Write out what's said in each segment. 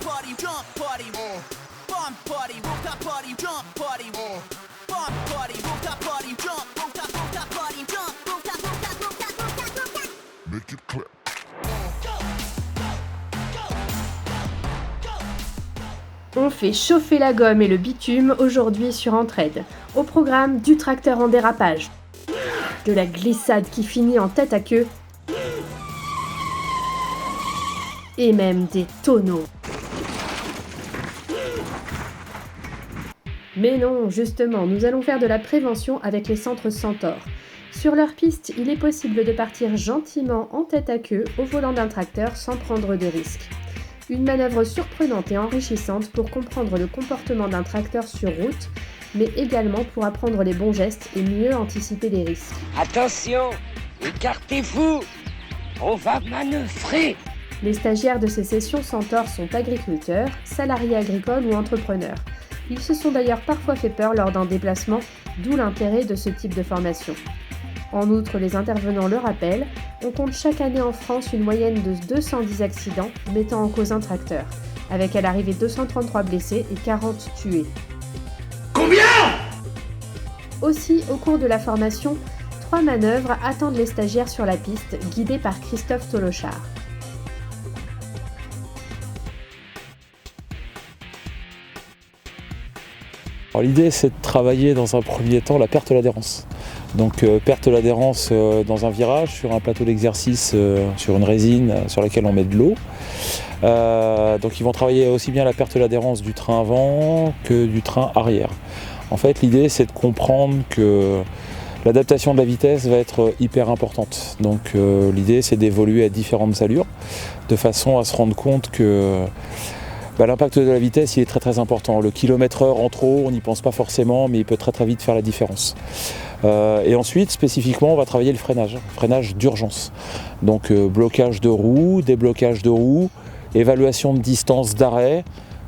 party, jump party, bomb party, rooftop party, jump party, bomb party, rooftop party, jump, rooftop party, jump, rooftop. Make it clap. On fait chauffer la gomme et le bitume aujourd'hui sur Entraide. Au programme du tracteur en dérapage, de la glissade qui finit en tête à queue, et même des tonneaux. Mais non, justement, nous allons faire de la prévention avec les centres Centaure. Sur leur piste, il est possible de partir gentiment en tête à queue au volant d'un tracteur sans prendre de risques. Une manœuvre surprenante et enrichissante pour comprendre le comportement d'un tracteur sur route, mais également pour apprendre les bons gestes et mieux anticiper les risques. Attention, écartez-vous, on va manœuvrer. Les stagiaires de ces sessions Centaure sont agriculteurs, salariés agricoles ou entrepreneurs. Ils se sont d'ailleurs parfois fait peur lors d'un déplacement, d'où l'intérêt de ce type de formation. En outre, les intervenants le rappellent, on compte chaque année en France une moyenne de 210 accidents mettant en cause un tracteur, avec à l'arrivée 233 blessés et 40 tués. Combien ? Aussi, au cours de la formation, 3 manœuvres attendent les stagiaires sur la piste, guidés par Christophe Tolochard. Alors, l'idée, c'est de travailler dans un premier temps la perte de l'adhérence. Donc perte de l'adhérence dans un virage, sur un plateau d'exercice, sur une résine sur laquelle on met de l'eau. Donc ils vont travailler aussi bien la perte de l'adhérence du train avant que du train arrière. En fait, l'idée, c'est de comprendre que l'adaptation de la vitesse va être hyper importante. Donc l'idée, c'est d'évoluer à différentes allures, de façon à se rendre compte que l'impact de la vitesse, il est très très important. Le kilomètre-heure en trop, on n'y pense pas forcément, mais il peut très très vite faire la différence. Et ensuite, spécifiquement, on va travailler le freinage d'urgence. Donc blocage de roues, déblocage de roues, évaluation de distance d'arrêt,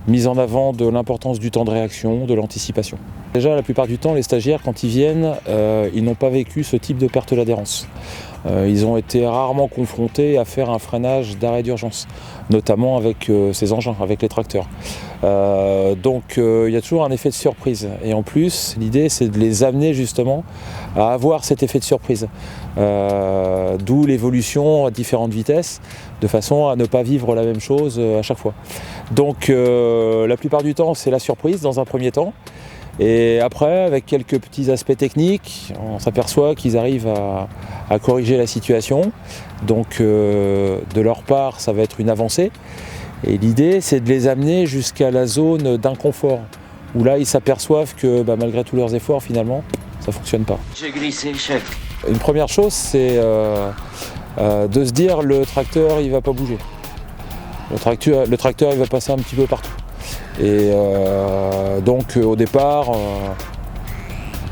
mise en avant de l'importance du temps de réaction, de l'anticipation. Déjà, la plupart du temps, les stagiaires, quand ils viennent, ils n'ont pas vécu ce type de perte d'adhérence. Ils ont été rarement confrontés à faire un freinage d'arrêt d'urgence, notamment avec ces engins, avec les tracteurs. Donc il y a toujours un effet de surprise. Et en plus, l'idée, c'est de les amener justement à avoir cet effet de surprise. D'où l'évolution à différentes vitesses, de façon à ne pas vivre la même chose à chaque fois. Donc la plupart du temps, c'est la surprise dans un premier temps. Et après, avec quelques petits aspects techniques, on s'aperçoit qu'ils arrivent à corriger la situation. Donc de leur part, ça va être une avancée. Et l'idée, c'est de les amener jusqu'à la zone d'inconfort, où là, ils s'aperçoivent que malgré tous leurs efforts, finalement, ça ne fonctionne pas. J'ai glissé, chef. Une première chose, c'est de se dire le tracteur, il ne va pas bouger. Le tracteur, il va passer un petit peu partout. Et donc au départ,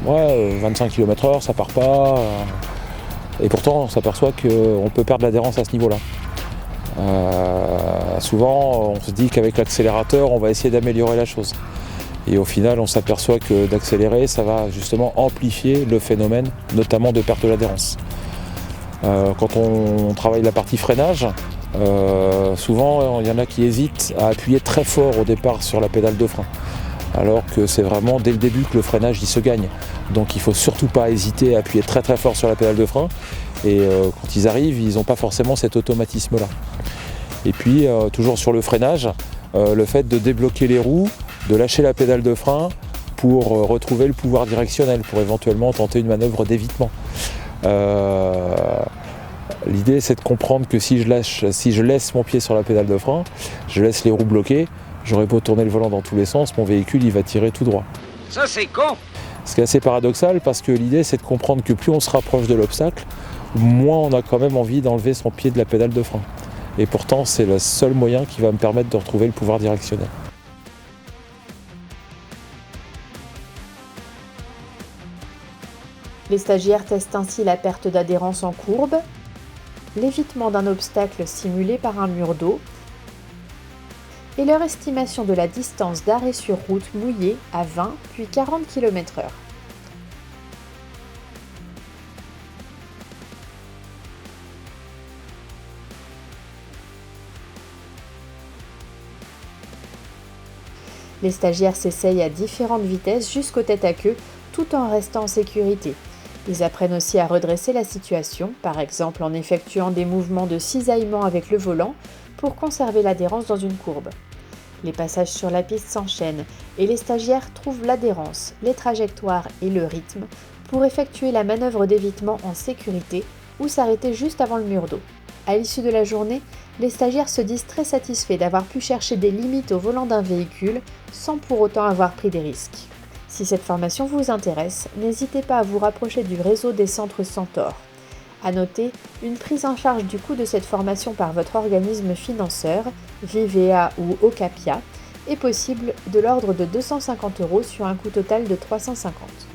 25 km/h, ça part pas. Et pourtant, on s'aperçoit qu'on peut perdre l'adhérence à ce niveau-là. Souvent, on se dit qu'avec l'accélérateur, on va essayer d'améliorer la chose. Et au final, on s'aperçoit que d'accélérer, ça va justement amplifier le phénomène, notamment de perte de l'adhérence. Quand on travaille la partie freinage, souvent, il y en a qui hésitent à appuyer très fort au départ sur la pédale de frein, alors que c'est vraiment dès le début que le freinage il se gagne. Donc il ne faut surtout pas hésiter à appuyer très très fort sur la pédale de frein, et quand ils arrivent, ils n'ont pas forcément cet automatisme-là. Et puis, toujours sur le freinage, le fait de débloquer les roues, de lâcher la pédale de frein pour retrouver le pouvoir directionnel, pour éventuellement tenter une manœuvre d'évitement. L'idée, c'est de comprendre que si je laisse mon pied sur la pédale de frein, je laisse les roues bloquées, j'aurai beau tourner le volant dans tous les sens, mon véhicule il va tirer tout droit. Ça, c'est con. Ce qui est assez paradoxal, parce que l'idée, c'est de comprendre que plus on se rapproche de l'obstacle, moins on a quand même envie d'enlever son pied de la pédale de frein. Et pourtant, c'est le seul moyen qui va me permettre de retrouver le pouvoir directionnel. Les stagiaires testent ainsi la perte d'adhérence en courbe, l'évitement d'un obstacle simulé par un mur d'eau et leur estimation de la distance d'arrêt sur route mouillée à 20 puis 40 km/h. Les stagiaires s'essayent à différentes vitesses jusqu'au tête-à-queue, tout en restant en sécurité. Ils apprennent aussi à redresser la situation, par exemple en effectuant des mouvements de cisaillement avec le volant pour conserver l'adhérence dans une courbe. Les passages sur la piste s'enchaînent et les stagiaires trouvent l'adhérence, les trajectoires et le rythme pour effectuer la manœuvre d'évitement en sécurité ou s'arrêter juste avant le mur d'eau. À l'issue de la journée, les stagiaires se disent très satisfaits d'avoir pu chercher des limites au volant d'un véhicule sans pour autant avoir pris des risques. Si cette formation vous intéresse, n'hésitez pas à vous rapprocher du réseau des centres Centaure. À noter, une prise en charge du coût de cette formation par votre organisme financeur, Vivea ou Ocapia, est possible de l'ordre de 250 € sur un coût total de 350 €.